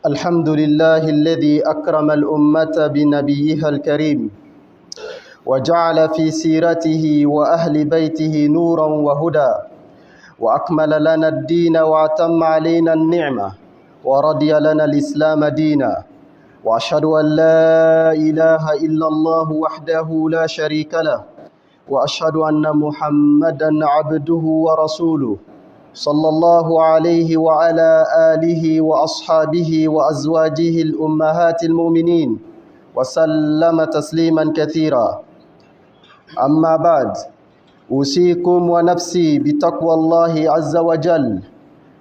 الحمد لله الذي أكرم الأمة بنبيها الكريم وجعل في سيرته وأهل بيته نورا وهدى وأكمل لنا الدين وأتم علينا النعمة ورضي لنا الإسلام دينا وأشهد أن لا إله إلا الله وحده لا شريك له وأشهد أن محمدا عبده ورسوله صلى الله عليه وعلى آله وأصحابه وأزواجه الأمهات المؤمنين وسلم تسليما كثيرا. أما بعد، أوصيكم ونفسي بتقوى الله عز وجل،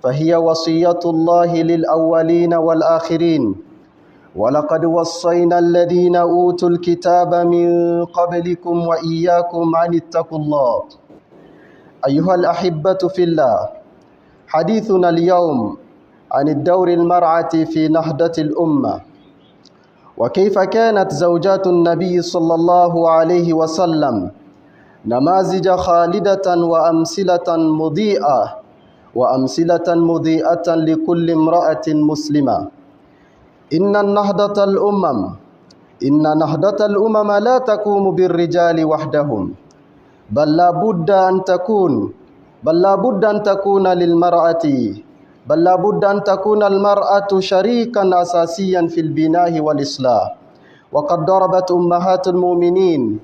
فهي وصية الله للأولين والآخرين. ولقد وصينا الذين أوتوا الكتاب من قبلكم وإياكم أن اتقوا الله. أيها الأحبة في الله، حديثنا اليوم عن الدور المرأة في نهضة الأمة، وكيف كانت زوجات النبي صلى الله عليه وسلم نماذج خالدة وأمثلة مضيئة لكل امرأة مسلمة. إن نهضة الأمم لا تقوم بالرجال وحدهم، بل لا بد أن تكون المرأة شريكا أساسيا في البناء والإصلاح. وقد ضربت أمهات المؤمنين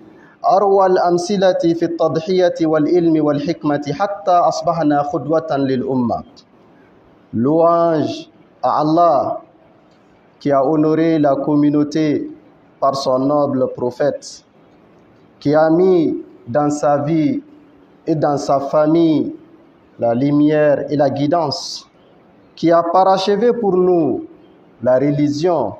أروع الأمثلة في التضحية والعلم والحكمة حتى أصبحنا قدوة للأمة. Louange à Allah qui a honoré la communauté par son noble prophète, qui a mis dans sa vie et dans sa famille la lumière et la guidance, qui a parachevé pour nous la religion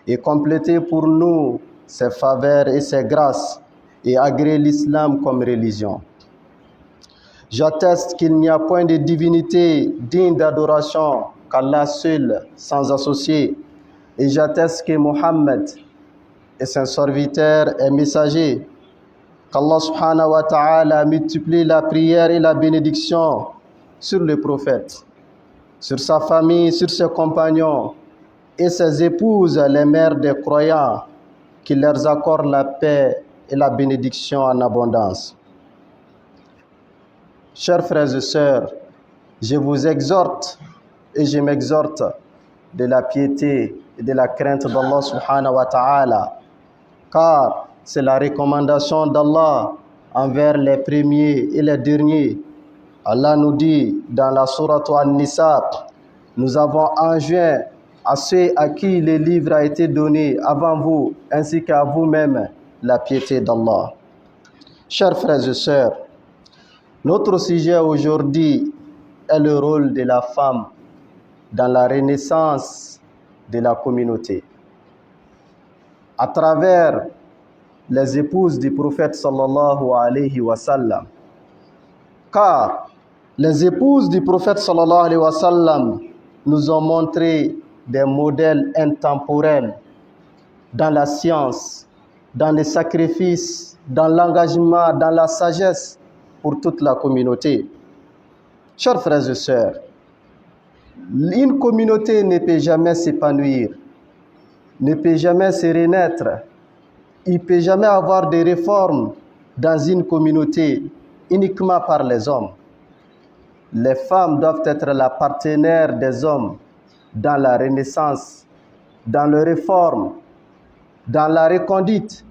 et complété pour nous ses faveurs et ses grâces et agréé l'islam comme religion. J'atteste qu'il n'y a point de divinité digne d'adoration qu'Allah seul, sans associé, et j'atteste que Mohammed est son serviteur et messager, qu'Allah subhanahu wa ta'ala multiplie la prière et la bénédiction sur le prophète, sur sa famille, sur ses compagnons et ses épouses, les mères des croyants, qu'il leur accorde la paix et la bénédiction en abondance. Chers frères et sœurs, je vous exhorte et je m'exhorte de la piété et de la crainte d'Allah subhanahu wa ta'ala, car c'est la recommandation d'Allah envers les premiers et les derniers. Allah nous dit dans la sourate An-Nisa, nous avons enjoint à ceux à qui le livre a été donné avant vous, ainsi qu'à vous-même, la piété d'Allah. Chers frères et sœurs, notre sujet aujourd'hui est le rôle de la femme dans la renaissance de la communauté. À travers les épouses du prophète sallallahu alayhi wa sallam. Car les épouses du prophète sallallahu alayhi wa sallam nous ont montré des modèles intemporels dans la science, dans les sacrifices, dans l'engagement, dans la sagesse pour toute la communauté. Chers frères et sœurs, une communauté ne peut jamais s'épanouir, ne peut jamais se renaître. Il ne peut jamais avoir de réformes dans une communauté uniquement par les hommes. Les femmes doivent être la partenaire des hommes dans la renaissance, dans les réformes, dans la reconduite,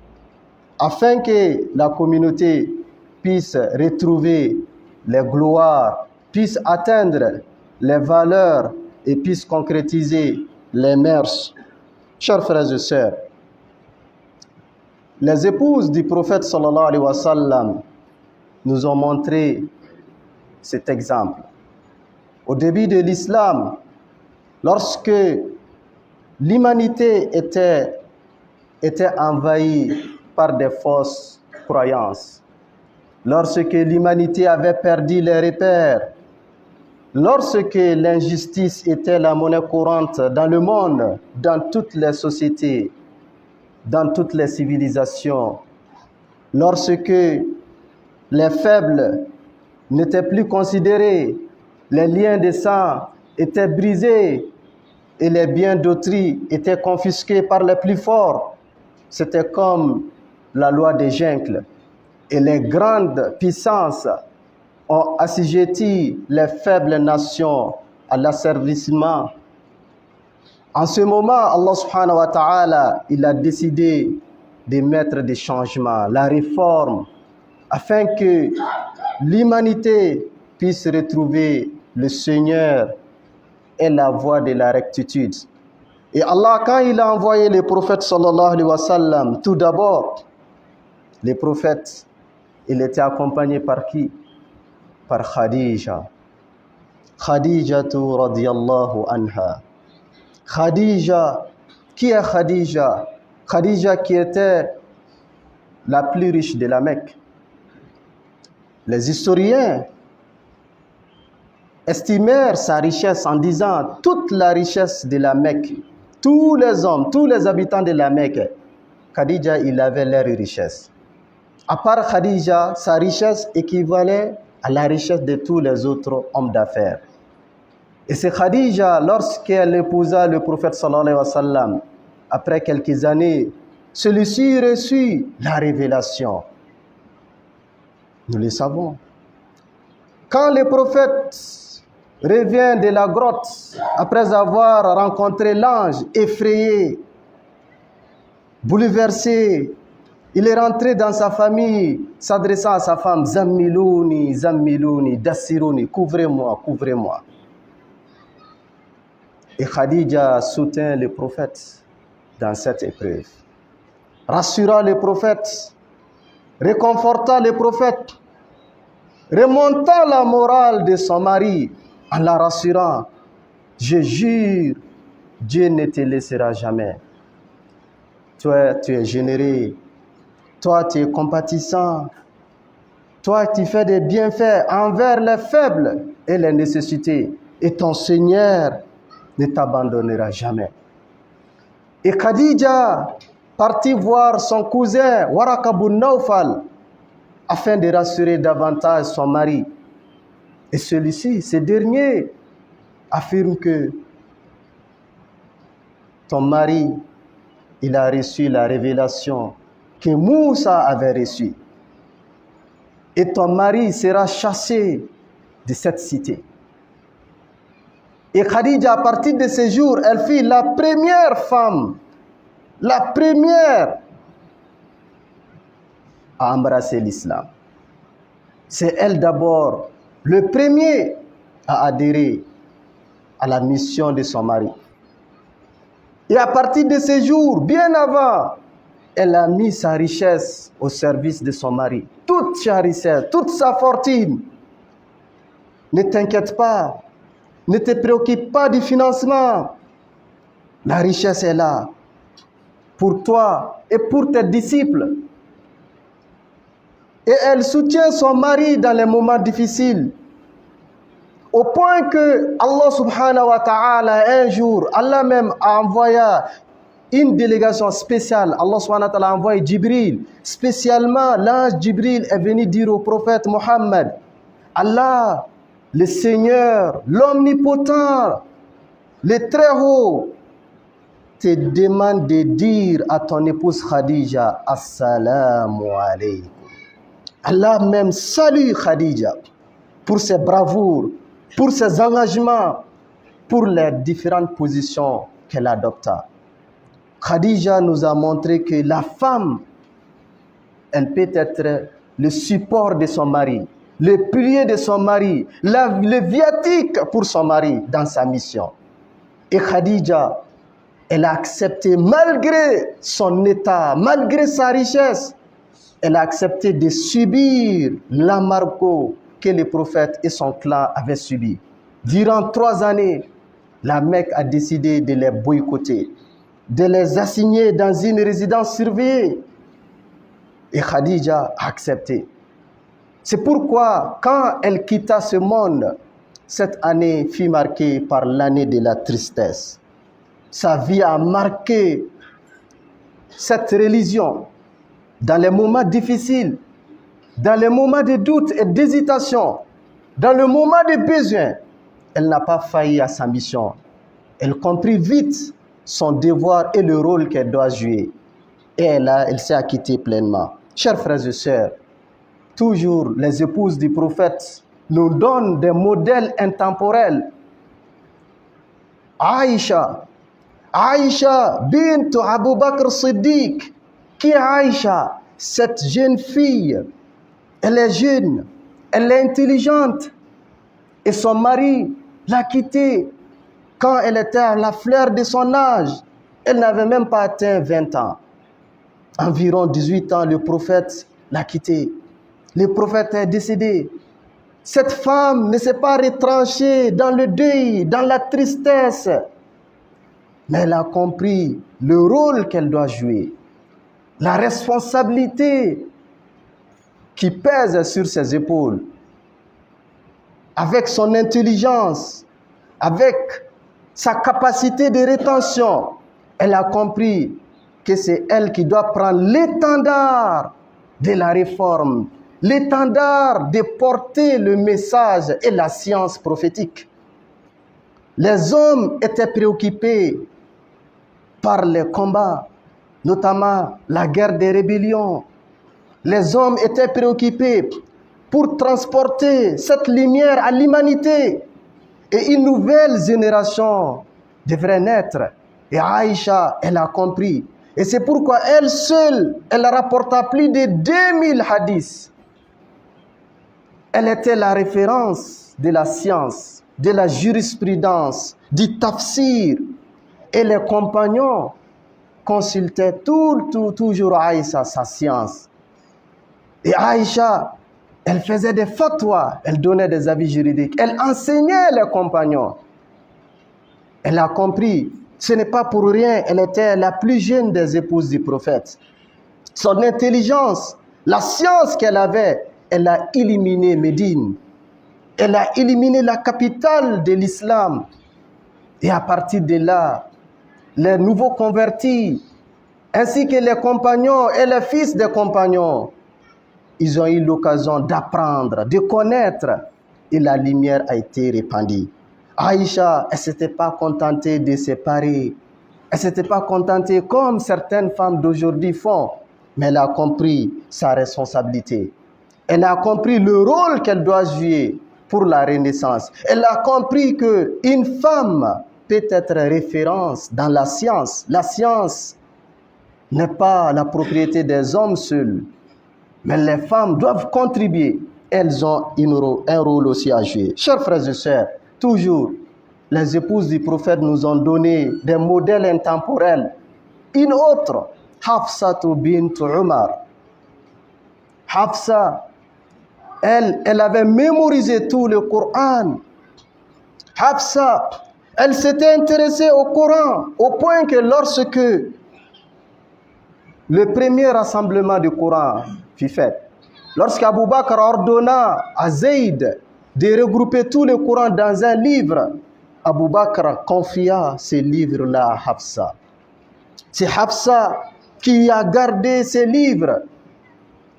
afin que la communauté puisse retrouver les gloires, puisse atteindre les valeurs et puisse concrétiser les mœurs. Chers frères et sœurs, les épouses du prophète sallallahu alayhi wa sallam nous ont montré cet exemple. Au début de l'islam, lorsque l'humanité était envahie par des fausses croyances, lorsque l'humanité avait perdu les repères, lorsque l'injustice était la monnaie courante dans le monde, dans toutes les sociétés, dans toutes les civilisations, lorsque les faibles n'étaient plus considérés, les liens de sang étaient brisés, et les biens d'autrui étaient confisqués par les plus forts. C'était comme la loi des jungles. Et les grandes puissances ont assujetti les faibles nations à l'asservissement. En ce moment, Allah subhanahu wa ta'ala, il a décidé de mettre des changements, la réforme, afin que l'humanité puisse retrouver le Seigneur et la voie de la rectitude. Et Allah, quand il a envoyé les prophètes sallallahu alayhi wa sallam, tout d'abord, les prophètes, il était accompagné par qui? Par Khadija. Khadijatu radiyallahu anha. Khadija, qui est Khadija? Khadija qui était la plus riche de la Mecque. Les historiens estimèrent sa richesse en disant toute la richesse de la Mecque, tous les hommes, tous les habitants de la Mecque, Khadija, il avait leur richesse. À part Khadija, sa richesse équivalait à la richesse de tous les autres hommes d'affaires. Et c'est Khadija, lorsqu'elle épousa le prophète sallallahu alayhi wa sallam, après quelques années, celui-ci reçut la révélation. Nous le savons. Quand le prophète revient de la grotte, après avoir rencontré l'ange, effrayé, bouleversé, il est rentré dans sa famille, s'adressant à sa femme, Zammilouni, Zammilouni, Dassirouni, couvrez-moi, couvrez-moi. Et Khadija soutint le prophète dans cette épreuve. Rassura le prophète, réconforta le prophète, remontant la morale de son mari en la rassurant. Je jure, Dieu ne te laissera jamais. Toi, tu es généreux. Toi, tu es compatissant. Toi, tu fais des bienfaits envers les faibles et les nécessités. Et ton Seigneur ne t'abandonnera jamais. Et Khadija partit voir son cousin Waraka ibn Nawfal afin de rassurer davantage son mari. Et celui-ci, ce dernier, affirme que ton mari, il a reçu la révélation que Moussa avait reçue. Et ton mari sera chassé de cette cité. Et Khadija, à partir de ce jour, elle fut la première femme, la première à embrasser l'islam. C'est elle d'abord, le premier à adhérer à la mission de son mari. Et à partir de ce jour, bien avant, elle a mis sa richesse au service de son mari. Toute sa richesse, toute sa fortune. Ne t'inquiète pas, ne te préoccupe pas du financement. La richesse est là pour toi et pour tes disciples. Et elle soutient son mari dans les moments difficiles. Au point que Allah subhanahu wa ta'ala, un jour, Allah même a envoyé une délégation spéciale. Allah subhanahu wa ta'ala a envoyé Jibril. Spécialement, l'ange Jibril est venu dire au prophète Mohammed, Allah, le Seigneur, l'Omnipotent, le Très-Haut, te demande de dire à ton épouse Khadija, Assalamu alaikum. Allah même salue Khadija pour ses bravoures, pour ses engagements, pour les différentes positions qu'elle adopta. Khadija nous a montré que la femme, elle peut être le support de son mari, le pilier de son mari, le viatique pour son mari dans sa mission. Et Khadija, elle a accepté, malgré son état, malgré sa richesse, elle a accepté de subir l'embargo que le prophète et son clan avaient subi. Durant 3 années, la Mecque a décidé de les boycotter, de les assigner dans une résidence surveillée. Et Khadija a accepté. C'est pourquoi, quand elle quitta ce monde, cette année fut marquée par l'année de la tristesse. Sa vie a marqué cette religion dans les moments difficiles, dans les moments de doute et d'hésitation, dans le moment de besoin. Elle n'a pas failli à sa mission. Elle comprit vite son devoir et le rôle qu'elle doit jouer. Et elle s'est acquittée pleinement. Chers frères et sœurs, toujours les épouses du prophète nous donnent des modèles intemporels. Aïcha bint Abu Bakr Siddiq. Qui est Aïcha? Cette jeune fille, elle est jeune, elle est intelligente. Et son mari l'a quittée quand elle était à la fleur de son âge. Elle n'avait même pas atteint 20 ans. Environ 18 ans, le prophète l'a quittée. Le prophète est décédé. Cette femme ne s'est pas retranchée dans le deuil, dans la tristesse. Mais elle a compris le rôle qu'elle doit jouer, la responsabilité qui pèse sur ses épaules. Avec son intelligence, avec sa capacité de rétention, elle a compris que c'est elle qui doit prendre l'étendard de la réforme, l'étendard de porter le message et la science prophétique. Les hommes étaient préoccupés par les combats, notamment la guerre des rébellions. Les hommes étaient préoccupés pour transporter cette lumière à l'humanité. Et une nouvelle génération devrait naître. Et Aïcha, elle a compris. Et c'est pourquoi elle seule, elle rapporta plus de 2000 hadiths. Elle était la référence de la science, de la jurisprudence, du tafsir. Et les compagnons consultaient toujours Aïcha, sa science. Et Aïcha, elle faisait des fatwas, elle donnait des avis juridiques, elle enseignait les compagnons. Elle a compris, ce n'est pas pour rien, elle était la plus jeune des épouses du prophète. Son intelligence, la science qu'elle avait, elle a éliminé Médine. Elle a éliminé la capitale de l'islam. Et à partir de là, les nouveaux convertis, ainsi que les compagnons et les fils des compagnons, ils ont eu l'occasion d'apprendre, de connaître, et la lumière a été répandue. Aïcha, elle ne s'était pas contentée de séparer, elle ne s'était pas contentée comme certaines femmes d'aujourd'hui font, mais elle a compris sa responsabilité. Elle a compris le rôle qu'elle doit jouer pour la renaissance. Elle a compris qu'une femme peut être référence dans la science. La science n'est pas la propriété des hommes seuls, mais les femmes doivent contribuer. Elles ont un rôle aussi à jouer. Chers frères et sœurs, toujours, les épouses du prophète nous ont donné des modèles intemporels. Une autre, Hafsa bint Umar. Hafsa, elle avait mémorisé tout le Coran. Hafsa, elle s'était intéressée au Coran, au point que lorsque le premier rassemblement du Coran fut fait, lorsqu'Abou Bakr ordonna à Zayd de regrouper tout le Coran dans un livre, Abou Bakr confia ces livres-là à Hafsa. C'est Hafsa qui a gardé ces livres.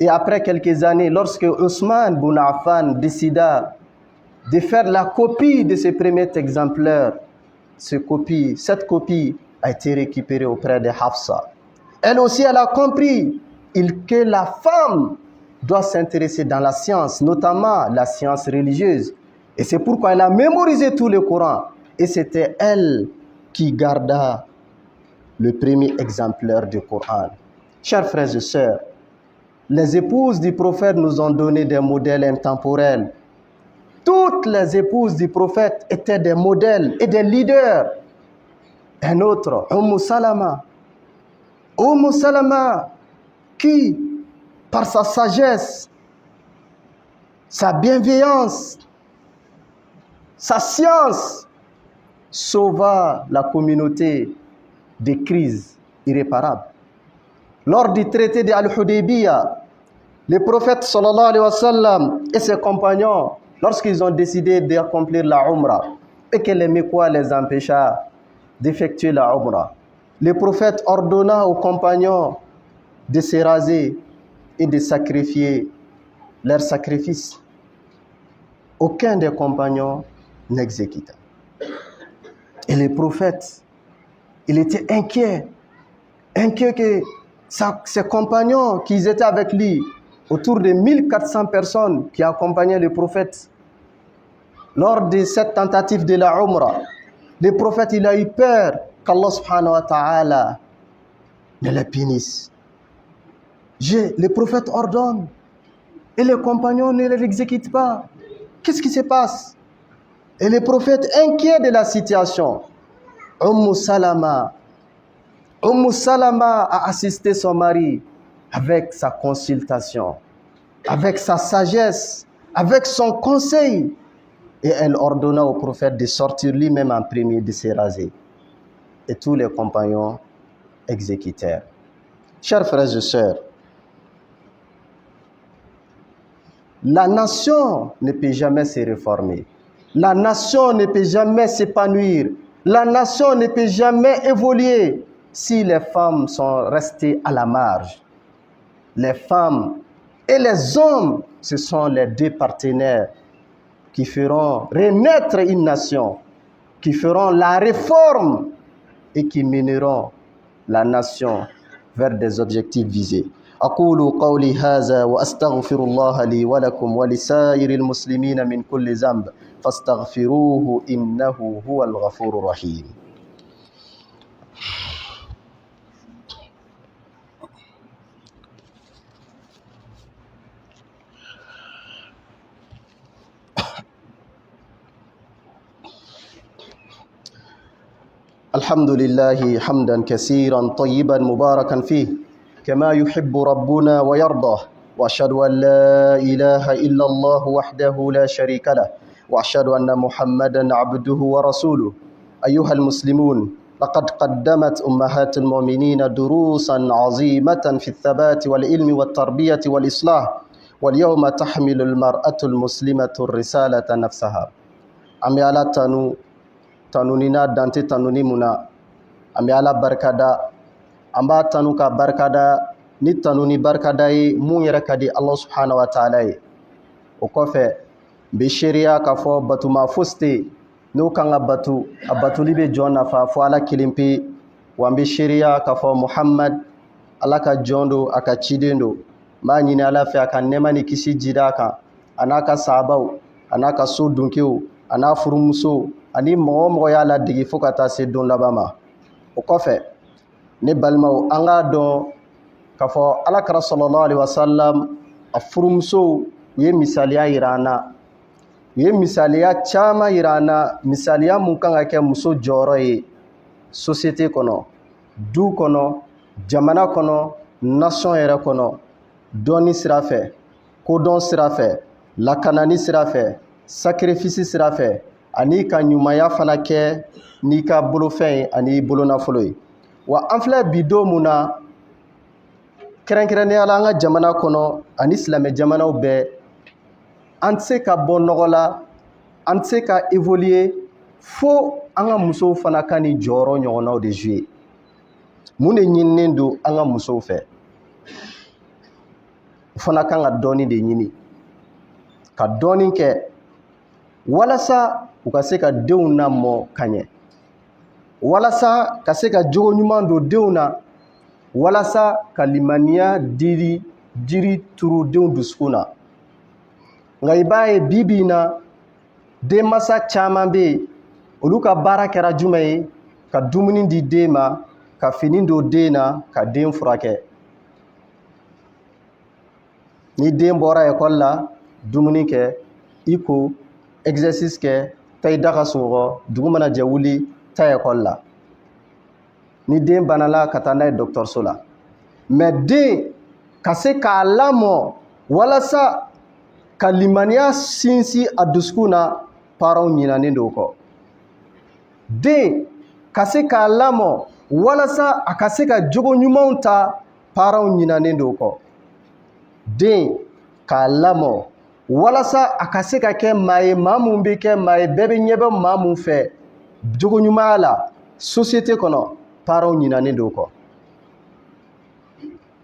Et après quelques années, lorsque Ousmane ibn Affan décida de faire la copie de ce premier exemplaire, cette copie a été récupérée auprès de Hafsa. Elle aussi, elle a compris que la femme doit s'intéresser dans la science, notamment la science religieuse. Et c'est pourquoi elle a mémorisé tout le Coran. Et c'était elle qui garda le premier exemplaire du Coran. Chers frères et sœurs, les épouses du prophète nous ont donné des modèles intemporels. Toutes les épouses du prophète étaient des modèles et des leaders. Un autre, Salama, qui, par sa sagesse, sa bienveillance, sa science, sauva la communauté des crises irréparables. Lors du traité de Al-Hudaybiyah, le prophète sallallahu alayhi wa sallam et ses compagnons, lorsqu'ils ont décidé d'accomplir la Umrah et que les Mécois les empêcha d'effectuer la Umrah, le prophète ordonna aux compagnons de se raser et de sacrifier leurs sacrifices. Aucun des compagnons n'exécuta. Et le prophète, il était inquiet que ses compagnons qui étaient avec lui, autour de 1400 personnes qui accompagnaient le prophète, lors de cette tentative de la Umrah, le prophète, il a eu peur qu'Allah subhanahu wa ta'ala ne les punisse. Le prophète ordonne et les compagnons ne l'exécutent pas. Qu'est-ce qui se passe? Et le prophète, inquiet de la situation, Umm Salama a assisté son mari avec sa consultation, avec sa sagesse, avec son conseil. Et elle ordonna au prophète de sortir lui-même en premier, de se raser. Et tous les compagnons exécutèrent. Chers frères et sœurs, la nation ne peut jamais se réformer. La nation ne peut jamais s'épanouir. La nation ne peut jamais évoluer si les femmes sont restées à la marge. Les femmes et les hommes, ce sont les deux partenaires qui feront renaître une nation, qui feront la réforme et qui mèneront la nation vers des objectifs visés. أقول قولي هذا وأستغفر الله لي ولكم ولسائر المسلمين من كل ذنب فاستغفروه إنه هو الغفور الرحيم. الحمد لله حمدا كثيرا طيبا مباركا فيه كما يحب ربنا ويرضى، وأشهد أن لا إله إلا الله وحده لا شريك له، وأشهد أن محمدا عبده ورسوله. أيها المسلمون، لقد قدمت أمهات المؤمنين دروسا عظيمة في الثبات والعلم والتربية والإصلاح، واليوم تحمل المرأة المسلمة الرسالة نفسها. أمي على tanunina dante tanuni muna, ambe ala barkada, amba tanuka barkada, ni tanuni barkada ye mun yɛrɛ ka di Allah subhanahu wa ta'ala ye. O kɔfɛ be sharia ka fɔ batuma foste n'o kan ka batu, a batuli be jɔn nafa fɔ ala kelen pe, wa be sharia ka fɔ Muhammad ala ka jɔn do, a ka ciden do. M'a ɲini ala fɛ a ka nɛma ni kisi jida kan, a n'a ka sahabaw, a n'a ka so dunkew, a n'a furumusow, ani mɔgɔ mɔgɔ y'a ladegi fo ka taa se don laban ma. O kɔfɛ ne balimaw, an k'a dɔn k'a fɔ alakira sallallahu alaihi wasallam a furumusow u ye misaliya yira an na, u ye misaliya caman yira an na, misaliya mun kan ka kɛ muso jɔyɔrɔ ye société kɔnɔ, du kɔnɔ, jamana kɔnɔ, nation yɛrɛ kɔnɔ, dɔnni sira fɛ, kodɔn sira fɛ, lakanani sira fɛ, sacrifice sira fɛ, ani ka ɲumanya fana kɛ n'i ka bolofɛn ye ani bolonafolo ye. Wa an filɛ bi don mun na kɛrɛnkɛrɛnnenya la an ka jamana kɔnɔ ani silamɛ jamanaw bɛɛ, an tɛ se ka bɔ nɔgɔ la, an tɛ se ka évoluer fo an ka musow fana ka nin jɔyɔrɔ ɲɔgɔnnaw de jouer. Mun de ɲininen don an ka musow fɛ? U fana kan ka dɔɔnin de ɲini, ka dɔɔnin kɛ walasa u ka se ka denw lamɔ ka ɲɛ, walasa ka se ka jogo ɲuman don denw na, walasa ka limaniya jiri turu denw dusukun na. Nka i b'a ye bi bi in na denmansa caman bɛ yen, olu ka baara kɛra jumɛn ye? Ka dumuni di den ma, ka fini don den na, ka den furakɛ. Ni den bɔra ekɔli la, dumuni kɛ, i ko, exercice kɛ, ta i da ka sunɔgɔ, dugu mana jɛ wuli, ta ekɔli la. Ni den banala ka taa n'a ye dɔgɔtɔrɔso la. Mais den ka se k'a lamɔ walasa ka limaniya sinsin a dusukun na, parents ɲinanen don o kɔ. Den ka se k'a lamɔ walasa a ka se ka jogo ɲumanw ta, parents ɲinanen don o kɔ. Den k'a lamɔ walasa a ka se ka kɛ maa ye, maa mun bɛ kɛ maa ye bɛɛ bɛ ɲɛ bɛ maa mun fɛ jogo ɲumanya la société kɔnɔ, parents ɲinanen don o kɔ.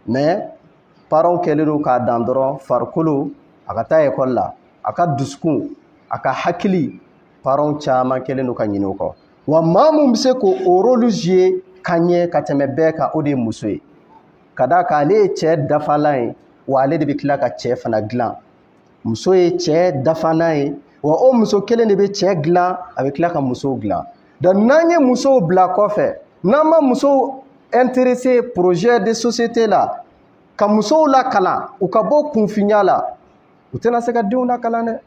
Mais parents kɛlen don k'a dan dɔrɔn farikolo, a ka taa ekɔli la, a ka dusukun, a ka hakili, parents caman kɛlen don ka ɲinɛ o kɔ. wa maa min bɛ se k'o rôle jouer ka ɲɛ ka tɛmɛ bɛɛ kan o de ye muso ye ka d'a kan ale ye cɛ dafalan ye wa ale de bɛ tila ka cɛ fana dilan muso ye cɛ dafanan ye wa o muso kelen de bɛ cɛ dilan a bɛ tila ka muso dilan donc n'an ye musow bila kɔfɛ n'an ma musow intéressé projet de société la ka musow lakalan u ka bɔ kunfinya la u tɛna se ka denw lakalan dɛ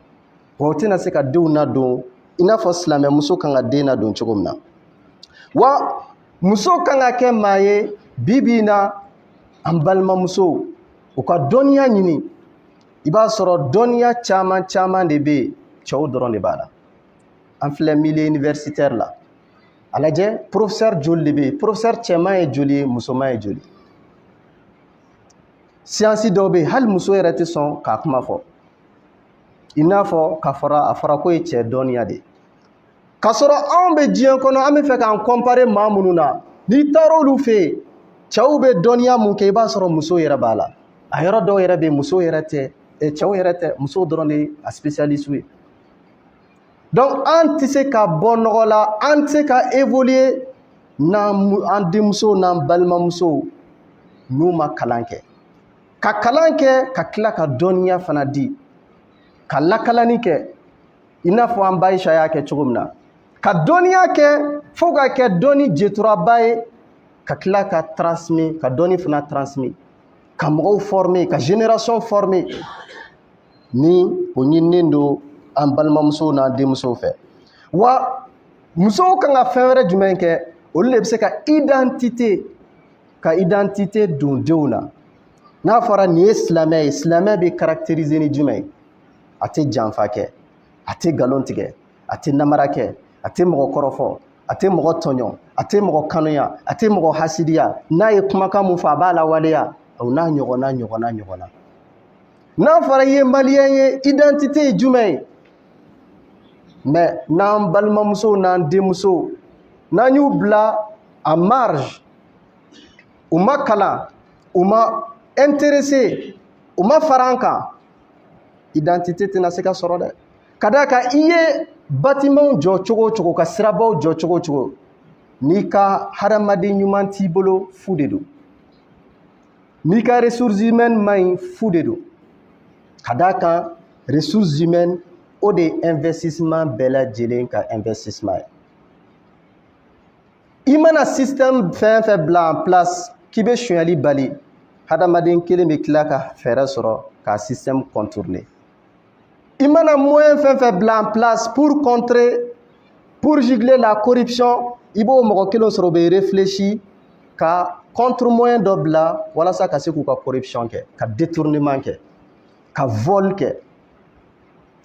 wa u tɛna se ka denw nadon i n'a fɔ silamɛ muso kan ka den nadon cogo min na wa muso kan ka kɛ maa ye bi bi in na an balimamusow u ka dɔnniya ɲini i b'a sɔrɔ dɔnniya caman caman de bɛ yen cɛw dɔrɔn de b'a la an filɛ milieu universitaire la a lajɛ professeur joli de bɛ yen professeur cɛman ye joli ye musoman ye joli siyansi dɔw bɛ yen hali muso yɛrɛ tɛ sɔn k'a kuma fɔ i n'a fɔ a fɔra ko ye cɛ dɔnniya de k'a sɔrɔ anw bɛ diɲɛ kɔnɔ an bɛ fɛ k'an comparer maa minnu na n'i taara olu fɛ yen cɛw bɛ dɔnniya mun kɛ i b'a sɔrɔ muso yɛrɛ b'a la a yɔrɔ dɔw yɛrɛ bɛ yen muso yɛrɛ tɛ cɛw yɛrɛ tɛ musow dɔrɔn de ye a spécialiste ye donc an tɛ se ka bɔ nɔgɔ la an tɛ se ka évoluer n'an denmusow n'an balimamusow n'u ma kalan kɛ ka kalan kɛ ka tila ka dɔnniya fana di ka lakalani kɛ i n'a fɔ an ba Ayisa y'a kɛ cogo min na ka dɔnniya kɛ fo ka kɛ dɔnni jeturaba ye ka tila ka transmet ka dɔnni fana transmet ka mɔgɔw former ka génération former ni o ɲininen don an balimamusow n'an denmusow fɛ wa musow kan ka fɛn wɛrɛ jumɛn kɛ olu de bɛ se ka identité don denw na n'a fɔra nin ye silamɛ ye silamɛ bɛ caractériser ni jumɛn ye a tɛ janfa kɛ a tɛ nkalon tigɛ a tɛ namara kɛ a tɛ mɔgɔ kɔrɔfɔ a tɛ mɔgɔ tɔɲɔ a tɛ mɔgɔ kanuya a tɛ mɔgɔ hasidiya n'a ye kumakan mun fɔ a b'a lawaleya o n'a ɲɔgɔnna n'a fɔra i ye maliyɛn ye identité ye jumɛn ye mais n'an balimamusow n'an denmusow n'an y'u bila à marge u ma kalan u ma intéressé u ma fara an kan identité tɛna se ka sɔrɔ dɛ ka d'a kan i ye bâtiment jɔ cogo o cogo ka sirabaw jɔ cogo o cogo n'i ka hadamaden ɲuman t'i bolo fu de don n'i ka ressources humaines ma ɲi fu de don ka d'a kan ressources humaines o de ye investissement bɛɛ lajɛlen ka investissement ye i mana système fɛn fɛn bila en place k'i bɛ sonyali bali hadamaden kelen bɛ tila ka fɛɛrɛ sɔrɔ ka système contourner i mana moyen fɛn fɛn bila en place pour juguler la corruption i b'o mɔgɔ kelen sɔrɔ o bɛ réfléchir ka contre moyen dɔ bila walasa ka se k'u ka corruption kɛ ka détournement kɛ ka vol kɛ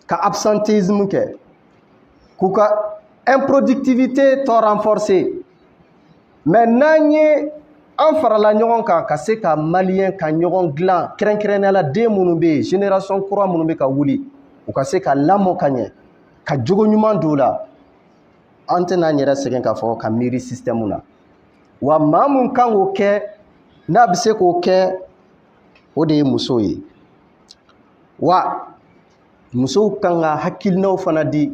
ka absentéisme kɛ k'u ka improductivité tɔ renforcer mais n'an ye an farala ɲɔgɔn kan ka se ka maliyɛn ka ɲɔgɔn dilan kɛrɛnkɛrɛnnenya la den minnu bɛ yen génération kura minnu bɛ ka wuli u ka se ka lamɔ ka ɲɛ ka jogo ɲuman don u la an tɛna an yɛrɛ sɛgɛn k'a fɔ ka miiri système na wa maa min kan k'o kɛ n'a bɛ se k'o kɛ o de ye muso ye wa musow kan ka hakilinaw fana di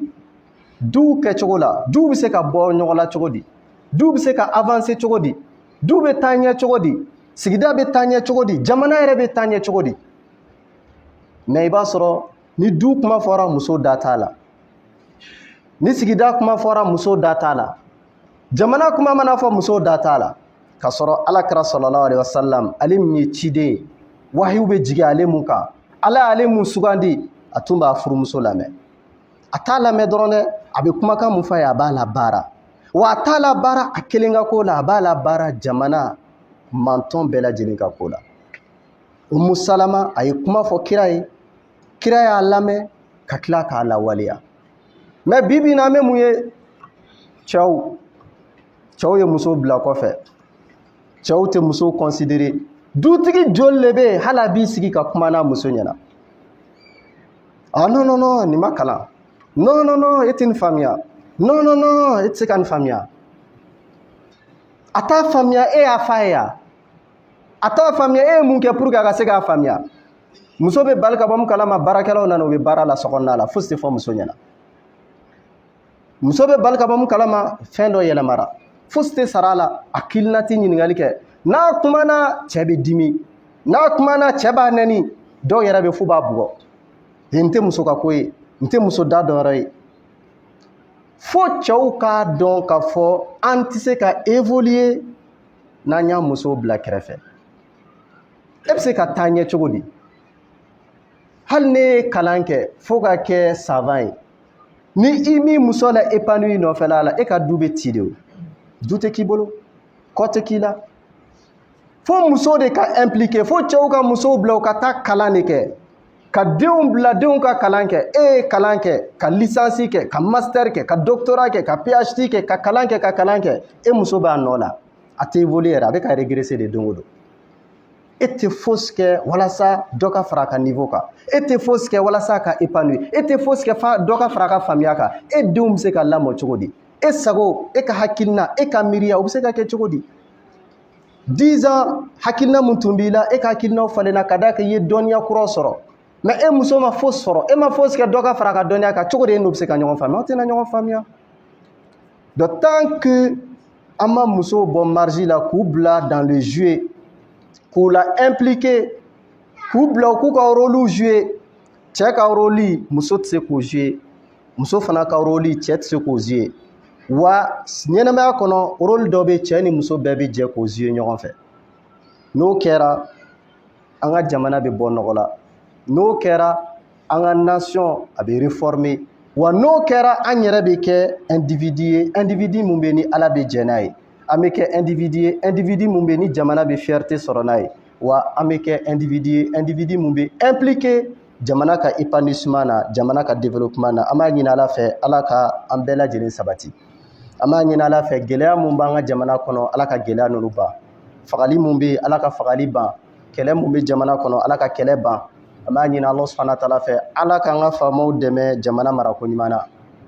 duw kɛcogo la duw bɛ se ka bɔ ɲɔgɔn la cogo di duw bɛ se ka avancer cogo di duw bɛ taa ɲɛ cogo di sigida bɛ taa ɲɛ cogo di jamana yɛrɛ bɛ taa ɲɛ cogo di mais i b'a sɔrɔ ni du kuma fɔra muso da t'a la ni sigida kuma fɔra muso da t'a la jamana kuma mana fɔ muso da t'a la k'a sɔrɔ alakira sallallahu alaihi wasallam ale min ye ciden ye wahiyu bɛ jigin ale mun kan ala y'ale mun sugandi a tun b'a furumuso lamɛn a t'a lamɛn dɔrɔn dɛ a bɛ kumakan mun fɔ a ye a b'a labaara wa a t'a labaara a kelen ka ko la a b'a labaara jamana mantɔn bɛɛ lajɛlen ka ko la Umu Salama a ye kuma fɔ kira ye kira y'a lamɛn ka tila k'a lawaleya mais bi bi in na an bɛ mun ye cɛw ye muso bila kɔfɛ cɛw tɛ muso considérer dutigi joli de bɛ yen hali a b'i sigi ka kuma n'a muso ɲɛna non nin ma kalan non e tɛ nin faamuya non e tɛ se ka nin faamuya a t'a faamuya e y'a f'a ye ya a t'a faamuya e ye mun kɛ pour que a ka se k'a faamuya muso bɛ bali ka bɔ mun kalama baarakɛlaw nana u bɛ baara la sokɔnɔna la fosi tɛ fɔ muso ɲɛna muso bɛ bali ka bɔ mun kalama fɛn dɔ yɛlɛmara fosi tɛ sara a la a kilina tɛ ɲininkali kɛ n'a kumana cɛ bɛ dimi n'a kumana cɛ b'a nɛni dɔw yɛrɛ bɛ fo b'a bugɔ n tɛ muso ka ko ye n tɛ muso da dɔ wɛrɛ ye fo cɛw k'a dɔn k'a fɔ an tɛ se ka évoluer n'an y'a musow bila kɛrɛfɛ e bɛ se ka taa ɲɛ cogo di hali ne ye kalan kɛ fo ka kɛ savant ye ni i m'i muso la épanoui nɔfɛla la e ka du bɛ ci de o du tɛ k'i bolo kɔ tɛ k'i la fo muso de ka impliqué fo cɛw ka musow bila u ka taa kalan de kɛ ka denw bila denw ka kalan kɛ e ye kalan kɛ ka licence kɛ ka master kɛ ka doctorat kɛ ka PhD kɛ ka kalan kɛ e muso b'a nɔ la a tɛ évoluer yɛrɛ a bɛ ka régresser de don o don e tɛ fosi kɛ walasa dɔ ka fara a ka niveau kan e tɛ fosi kɛ walasa a ka épanouir e tɛ fosi kɛ dɔ ka fara a ka faamuya kan e denw bɛ se ka lamɔ cogo di e sago e ka hakilina e ka miiriya o bɛ se ka kɛ cogo di 10 ans hakilina mun tun b'i la e ka hakilinaw falenna ka d'a kan i ye dɔnniya kuraw sɔrɔ mais e muso ma fosi sɔrɔ e ma fosi kɛ dɔ ka fara a ka dɔnniya kan cogo di e n'o bɛ se ka ɲɔgɔn faamuya aw tɛna ɲɔgɔn faamuya donc tant que an ma musow bɔ marge la k'u bila dans le jeu k'u la impliquer k'u bila k'u ka rôle jouer cɛ ka rôle muso tɛ se k'o jouer muso fana ka rôle cɛ tɛ se k'o jouer wa ɲɛnamaya kɔnɔ rôle dɔ bɛ cɛ ni muso bɛɛ bɛ jɛ k'o jouer ɲɔgɔn fɛ n'o kɛra an ka jamana bɛ bɔ nɔgɔ la n'o kɛra an ka nation a bɛ réformer wa n'o kɛra an yɛrɛ bɛ kɛ individu ye individu mun bɛ ni Ala bɛ jɛ n'a ye an bɛ kɛ individu ye individu mun bɛ ni jamana bɛ fierté sɔrɔ n'a ye wa an bɛ kɛ individu ye individu mun bɛ impliqué jamana ka épanouissement na jamana ka développement na an b'a ɲini Ala fɛ Ala ka an bɛɛ lajɛlen sabati an b'a ɲini Ala fɛ gɛlɛya mun b'an ka jamana kɔnɔ Ala ka gɛlɛya ninnu ban fagali mun bɛ Ala ka fagali ban kɛlɛ mun bɛ jamana kɔnɔ Ala ka kɛlɛ ban an b'a ɲini Allah subhanahu wa ta'ala fɛ Ala k'an ka faamaw dɛmɛ jamana marako ɲuman na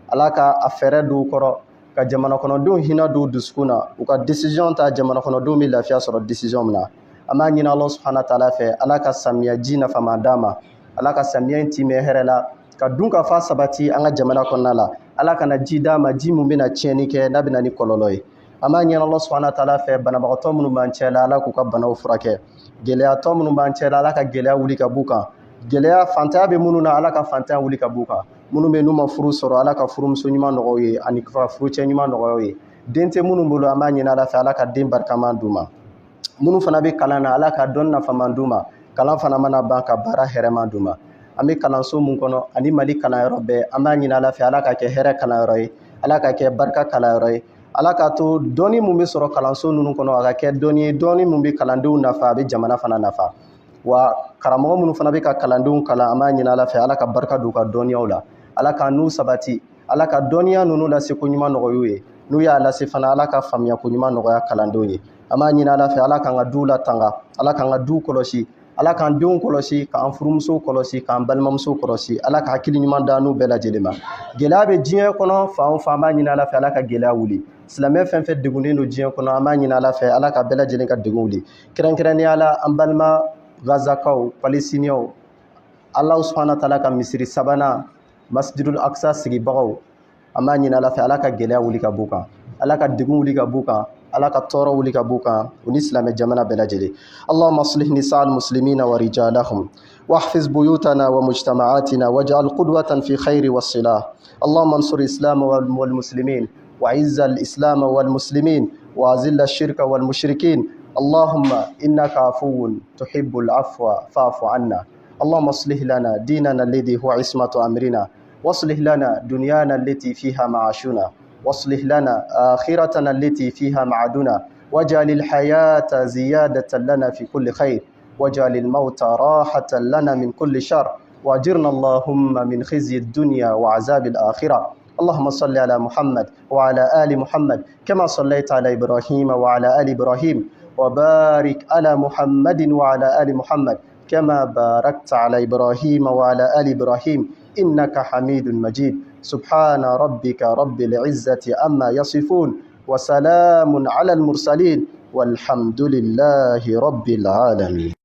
Ala ka a fɛɛrɛ don u kɔrɔ ka jamana kɔnɔdenw hinɛ don dusukun na u ka décision ta jamana kɔnɔdenw bɛ lafiya sɔrɔ décision min na an b'a ɲini Allah subhanahu wa ta'ala fɛ Ala ka samiyaji nafama d'a ma Ala ka samiya in timɛ hɛrɛ la ka dunkafa sabati an ka jamana kɔnɔna la Ala kana ji d'a ma ji mun bɛna tiɲɛni kɛ n'a bɛna ni kɔlɔlɔ ye an b'a ɲini Allah subhanahu wa ta'ala fɛ banabagatɔ minnu b'an cɛ la Ala k'u ka banaw furakɛ gɛlɛyatɔ minnu b'an cɛ la Ala ka gɛlɛya wuli ka b'u kan gɛlɛya fantanya bɛ minnu na Ala ka fantanya wuli ka b'u kan minnu bɛ n'u ma furu sɔrɔ Ala ka furumuso ɲuman nɔgɔw ye ani ka furucɛ ɲuman nɔgɔw ye den tɛ minnu bolo an b'a ɲini Ala fɛ Ala ka den barikaman d'u ma minnu fana bɛ kalan na Ala ka dɔnni nafaman d'u ma kalan fana mana ban ka baara hɛrɛman d'u ma an bɛ kalanso mun kɔnɔ ani Mali kalanyɔrɔ bɛɛ an b'a ɲini Ala fɛ Ala ka kɛ hɛrɛ kalanyɔrɔ ye Ala ka kɛ barika kalanyɔrɔ ye Ala k'a to dɔnni mun bɛ sɔrɔ kalanso ninnu kɔnɔ a ka kɛ dɔnni ye dɔnni mun bɛ kalandenw nafa a bɛ jamana fana nafa wa karamɔgɔ minnu fana bɛ ka kalandenw kalan an b'a ɲini Ala fɛ Ala ka barika don u ka dɔnniyaw la Ala ka n'u sabati Ala ka dɔnniya ninnu lase ko ɲuman nɔgɔya u ye n'u y'a lase fana Ala ka faamuya ko ɲuman nɔgɔya kalandenw ye an b'a ɲini Ala fɛ Ala k'an ka duw latanga Ala k'an ka duw kɔlɔsi Ala k'an denw kɔlɔsi k'an furumusow kɔlɔsi k'an balimamusow kɔlɔsi Ala ka hakili ɲuman d'an n'u bɛɛ lajɛlen ma gɛlɛya bɛ diɲɛ kɔnɔ fan o fan an b'a ɲini Ala fɛ Ala ka gɛlɛya wuli silamɛ fɛn fɛn degunnen don diɲɛ kɔnɔ an b'a ɲini Ala fɛ Ala ka bɛɛ lajɛlen ka degun wuli kɛrɛnkɛrɛnnenya la an balima Gazakaw Palestiniens Allah subhanahu wa ta'ala ka misiri sabanan Masjidul Aqsa sigibagaw an b'a ɲini Ala fɛ Ala ka gɛlɛya wuli ka b'u kan Ala ka degun wuli ka b'u kan Ala ka tɔɔrɔ wuli ka b'u kan u ni silamɛ jamana bɛɛ lajɛlen Allahumma aslih nisa'al muslimina wa rijalahum واحفظ بيوتنا ومجتمعاتنا واجعل قدوة في خير والصلاح اللهم انصر الإسلام والمسلمين وعز الإسلام والمسلمين وأذل الشرك والمشركين اللهم إنك عفو تحب العفو فاعف عنا اللهم اصلح لنا ديننا الذي هو عصمة أمرنا واصلح لنا دنيانا التي فيها معاشنا واصلح لنا آخرتنا التي فيها معادنا واجعل الحياة زيادة لنا في كل خير واجعل الموت راحة لنا من كل شر واجرنا اللهم من خزي الدنيا وعذاب الآخرة اللهم صل على محمد وعلى آل محمد كما صليت على إبراهيم وعلى آل إبراهيم وبارك على محمد وعلى آل محمد كما باركت على إبراهيم وعلى آل إبراهيم إنك حميد مجيد سبحان ربك رب العزة أما يصفون وسلام على المرسلين والحمد لله رب العالمين